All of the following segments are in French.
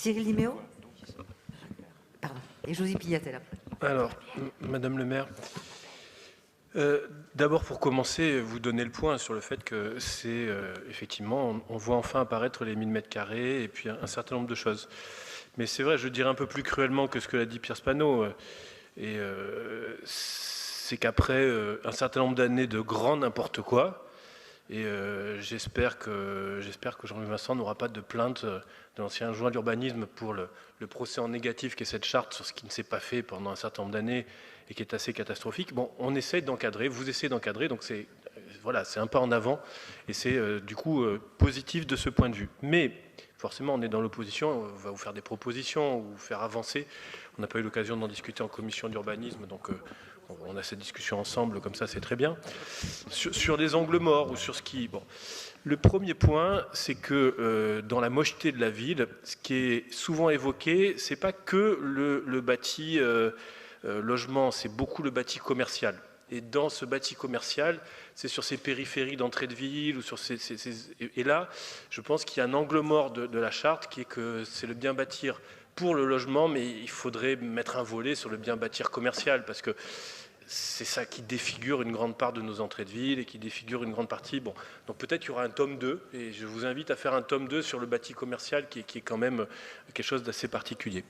Cyril Liméo. Pardon. Et Josie Pillatel après. Alors, Madame le maire, d'abord pour commencer, vous donnez le point sur le fait que c'est effectivement, on voit enfin apparaître les 1000 mètres carrés et puis un certain nombre de choses. Mais c'est vrai, je dirais un peu plus cruellement que ce que l'a dit Pierre Spano, c'est qu'après un certain nombre d'années de grand n'importe quoi, et j'espère que Jean-Louis Vincent n'aura pas de plainte de l'ancien adjoint d'urbanisme pour le procès en négatif qu'est cette charte sur ce qui ne s'est pas fait pendant un certain nombre d'années et qui est assez catastrophique. Bon, on essaie d'encadrer, vous essayez d'encadrer, donc c'est voilà, c'est un pas en avant et c'est du coup positif de ce point de vue. Mais forcément, on est dans l'opposition, on va vous faire des propositions, vous faire avancer. On n'a pas eu l'occasion d'en discuter en commission d'urbanisme, donc on a cette discussion ensemble, comme ça c'est très bien. Sur les angles morts ou sur ce qui... Bon. Le premier point, c'est que dans la mocheté de la ville, ce qui est souvent évoqué, c'est pas que le bâti logement, c'est beaucoup le bâti commercial. Et dans ce bâti commercial, c'est sur ces périphéries d'entrée de ville, ou sur et là, je pense qu'il y a un angle mort de la charte qui est que c'est le bien bâtir pour le logement, mais il faudrait mettre un volet sur le bien bâtir commercial, parce que c'est ça qui défigure une grande part de nos entrées de ville et qui défigure une grande partie. Bon, donc peut-être qu'il y aura un tome 2, et je vous invite à faire un tome 2 sur le bâti commercial qui est quand même quelque chose d'assez particulier.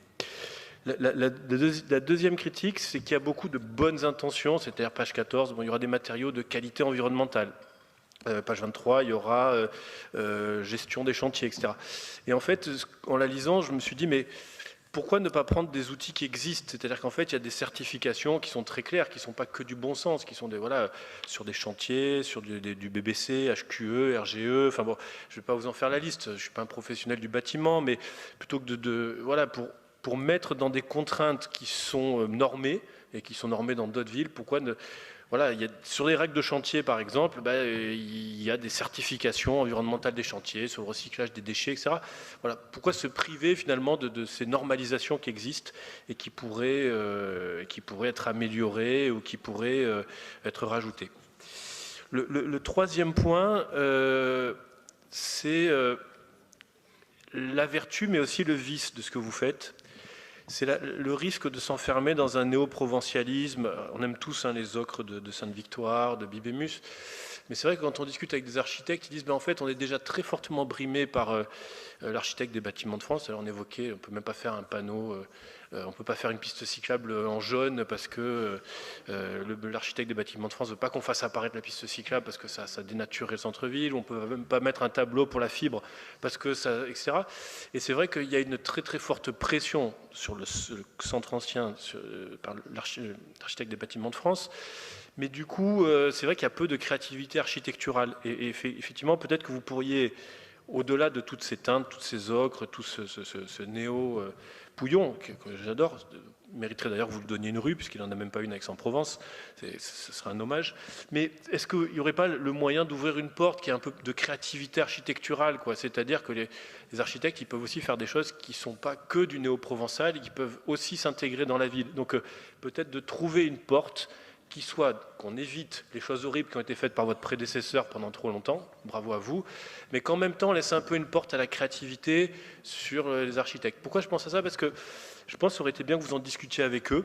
La deuxième critique, c'est qu'il y a beaucoup de bonnes intentions, c'est-à-dire page 14, bon, il y aura des matériaux de qualité environnementale. Page 23, il y aura gestion des chantiers, etc. Et en fait, en la lisant, je me suis dit, mais pourquoi ne pas prendre des outils qui existent? C'est-à-dire qu'en fait, il y a des certifications qui sont très claires, qui ne sont pas que du bon sens, qui sont des, voilà, sur des chantiers, sur du BBC, HQE, RGE, enfin bon, je ne vais pas vous en faire la liste, je ne suis pas un professionnel du bâtiment, mais plutôt que voilà, pour mettre dans des contraintes qui sont normées, et qui sont normées dans d'autres villes, pourquoi ne... Voilà, sur les règles de chantier, par exemple, il y a des certifications environnementales des chantiers, sur le recyclage des déchets, etc. Voilà, pourquoi se priver finalement de ces normalisations qui existent et qui pourraient être améliorées ou qui pourraient être rajoutées. Le troisième point, c'est la vertu, mais aussi le vice de ce que vous faites. C'est le risque de s'enfermer dans un néo-provincialisme. On aime tous les ocres de Sainte-Victoire, de Bibémus. Mais c'est vrai que quand on discute avec des architectes, ils disent en fait, on est déjà très fortement brimé par l'architecte des bâtiments de France. Alors on évoquait, on ne peut même pas faire un panneau, on ne peut pas faire une piste cyclable en jaune parce que l'architecte des bâtiments de France ne veut pas qu'on fasse apparaître la piste cyclable parce que ça dénaturerait le centre-ville. On ne peut même pas mettre un tableau pour la fibre parce que ça, etc. Et c'est vrai qu'il y a une très très forte pression sur le centre ancien par l'architecte des bâtiments de France. Mais du coup, c'est vrai qu'il y a peu de créativité architecturale. Et effectivement, peut-être que vous pourriez, au-delà de toutes ces teintes, toutes ces ocres, tout ce néo-pouillon, que j'adore, mériterait d'ailleurs que vous le donniez une rue, puisqu'il n'en a même pas une à Aix-en-Provence, ce serait un hommage. Mais est-ce qu'il n'y aurait pas le moyen d'ouvrir une porte qui a un peu de créativité architecturale, quoi? C'est-à-dire que les architectes, ils peuvent aussi faire des choses qui ne sont pas que du néo-provençal et qui peuvent aussi s'intégrer dans la ville. Donc peut-être de trouver une porte qui soit qu'on évite les choses horribles qui ont été faites par votre prédécesseur pendant trop longtemps, bravo à vous, mais qu'en même temps laisse un peu une porte à la créativité sur les architectes. Pourquoi je pense à ça? Parce que je pense que ça aurait été bien que vous en discutiez avec eux,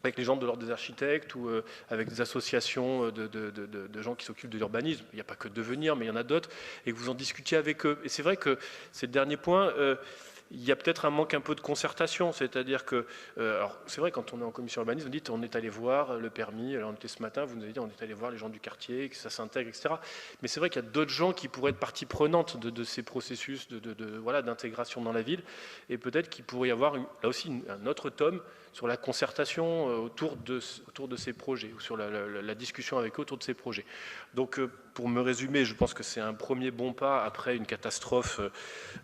avec les gens de l'ordre des architectes ou avec des associations de gens qui s'occupent de l'urbanisme. Il n'y a pas que Devenir, mais il y en a d'autres, et que vous en discutiez avec eux. Et c'est vrai que c'est le dernier point. Il y a peut-être un manque un peu de concertation, c'est-à-dire que, alors c'est vrai, quand on est en commission urbanisme, vous dites on est allé voir le permis, alors on était ce matin, vous nous avez dit on est allé voir les gens du quartier, que ça s'intègre, etc. Mais c'est vrai qu'il y a d'autres gens qui pourraient être partie prenante de ces processus voilà, d'intégration dans la ville, et peut-être qu'il pourrait y avoir là aussi un autre tome sur la concertation autour de ces projets, ou sur la discussion avec eux autour de ces projets. Donc pour me résumer, je pense que c'est un premier bon pas après une catastrophe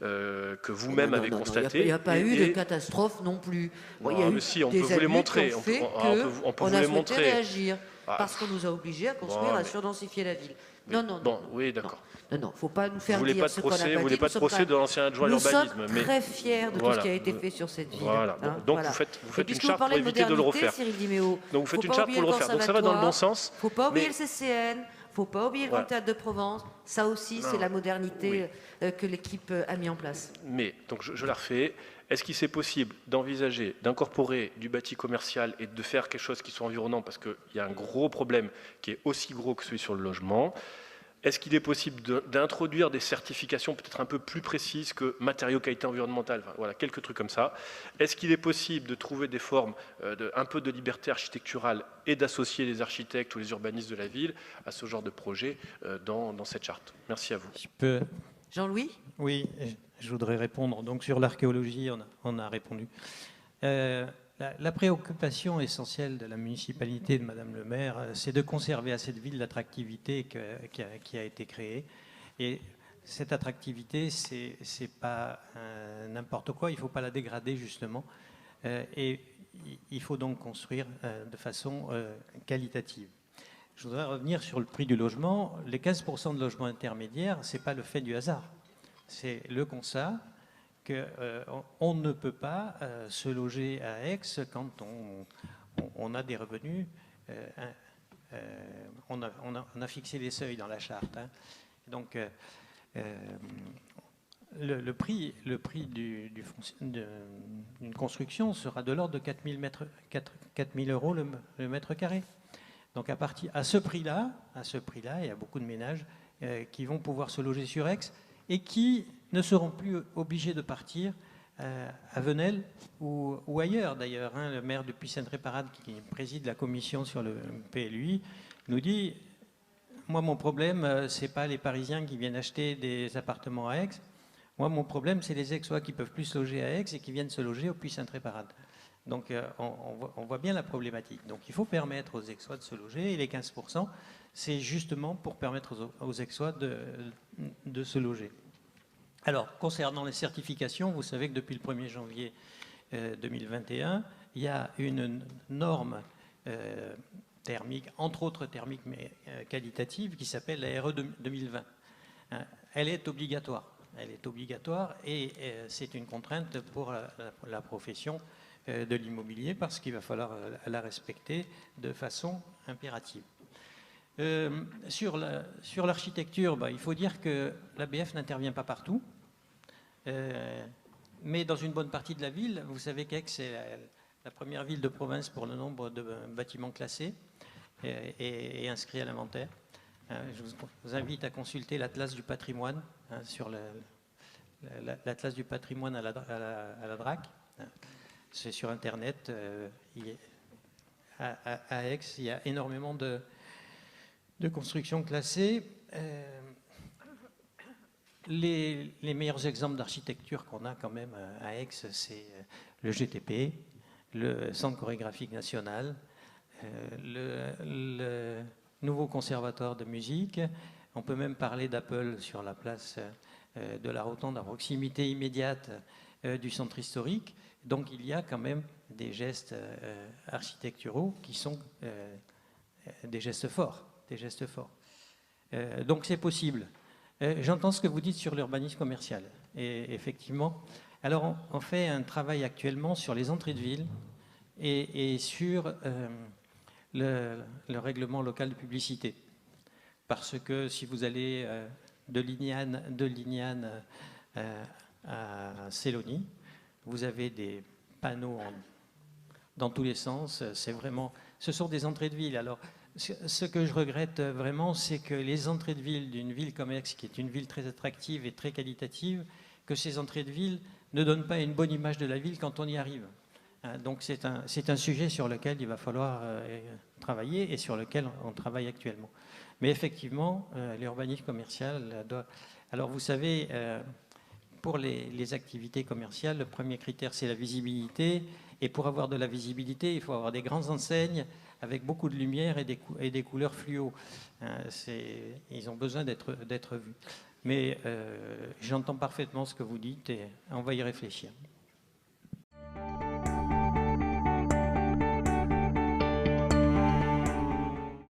que vous-même avez constatée. Il n'y a pas eu de catastrophe non plus. Non, il y a mais si, on peut vous les montrer. On peut souhaité réagir parce qu'on nous a obligés à construire, à surdensifier la ville. Mais, non. Oui, d'accord. Non, il ne faut pas nous faire dire ce qu'on n'a pas dit. Vous voulez pas de procès de l'ancien adjoint à l'urbanisme. Nous sommes très fiers de tout ce qui a été fait sur cette ville. Voilà. Donc vous faites une charte pour éviter de le refaire. Donc vous faites une charte pour le refaire. Donc ça va dans le bon sens. Il ne faut pas oublier le CCN. Il ne faut pas oublier le Grand Théâtre de Provence. Ça aussi, c'est la modernité que l'équipe a mis en place. Mais, donc je la refais. Est-ce qu'il est possible d'envisager, d'incorporer du bâti commercial et de faire quelque chose qui soit environnant, parce qu'il y a un gros problème qui est aussi gros que celui sur le logement? Est-ce qu'il est possible d'introduire des certifications peut-être un peu plus précises que matériaux qualité environnementale? Enfin, voilà, quelques trucs comme ça. Est-ce qu'il est possible de trouver des formes un peu de liberté architecturale et d'associer les architectes ou les urbanistes de la ville à ce genre de projet dans cette charte? Merci à vous. Je peux... Jean-Louis? Oui, je voudrais répondre. Donc sur l'archéologie, on a répondu. La préoccupation essentielle de la municipalité de Madame le maire, c'est de conserver à cette ville l'attractivité qui a été créée. Et cette attractivité, c'est pas n'importe quoi, il ne faut pas la dégrader justement. Et il faut donc construire de façon qualitative. Je voudrais revenir sur le prix du logement. Les 15% de logements intermédiaires, ce n'est pas le fait du hasard. C'est le constat qu'on ne peut pas se loger à Aix quand on a des revenus. On a fixé les seuils dans la charte. Hein. Donc, le prix d'une construction sera de l'ordre de 4 000 euros le mètre carré. Donc, à ce prix-là, il y a beaucoup de ménages qui vont pouvoir se loger sur Aix et qui ne seront plus obligés de partir à Venelle ou ailleurs d'ailleurs. Hein. Le maire de Puy-Sainte-Réparade, qui préside la commission sur le PLUI, nous dit « Moi, mon problème, ce n'est pas les Parisiens qui viennent acheter des appartements à Aix. Moi, mon problème, c'est les Aixois qui ne peuvent plus se loger à Aix et qui viennent se loger au Puy-Sainte-Réparade. » Donc, on voit bien la problématique. Donc, il faut permettre aux Aixois de se loger et les 15%, c'est justement pour permettre aux Aixois de se loger. Alors, concernant les certifications, vous savez que depuis le 1er janvier 2021, il y a une norme thermique, entre autres thermique, mais qualitative, qui s'appelle la RE 2020. Elle est obligatoire. Elle est obligatoire et c'est une contrainte pour la profession de l'immobilier parce qu'il va falloir la respecter de façon impérative. Sur l'architecture, il faut dire que l'ABF n'intervient pas partout, mais dans une bonne partie de la ville. Vous savez qu'Aix est la première ville de province pour le nombre de bâtiments classés et inscrits à l'inventaire. Je vous invite à consulter l'Atlas du patrimoine, sur l'Atlas du patrimoine à la DRAC. C'est sur Internet. À Aix, il y a énormément de constructions classées. Les meilleurs exemples d'architecture qu'on a quand même à Aix, c'est le GTP, le Centre chorégraphique national, le nouveau conservatoire de musique. On peut même parler d'Apple sur la place de la Rotonde, à proximité immédiate du centre historique. Donc il y a quand même des gestes architecturaux qui sont des gestes forts. Donc c'est possible. J'entends ce que vous dites sur l'urbanisme commercial. Et effectivement, alors on fait un travail actuellement sur les entrées de ville et sur le règlement local de publicité. Parce que si vous allez de Lignane à Célonie, vous avez des panneaux dans tous les sens. Ce sont des entrées de ville. Alors, ce que je regrette vraiment, c'est que les entrées de ville d'une ville comme Aix, qui est une ville très attractive et très qualitative, que ces entrées de ville ne donnent pas une bonne image de la ville quand on y arrive. Donc c'est un sujet sur lequel il va falloir travailler et sur lequel on travaille actuellement. Mais effectivement, l'urbanisme commercial doit... Alors vous savez, pour les activités commerciales, le premier critère, c'est la visibilité. Et pour avoir de la visibilité, il faut avoir des grandes enseignes avec beaucoup de lumière et des couleurs fluo. Ils ont besoin d'être vus. Mais j'entends parfaitement ce que vous dites et on va y réfléchir.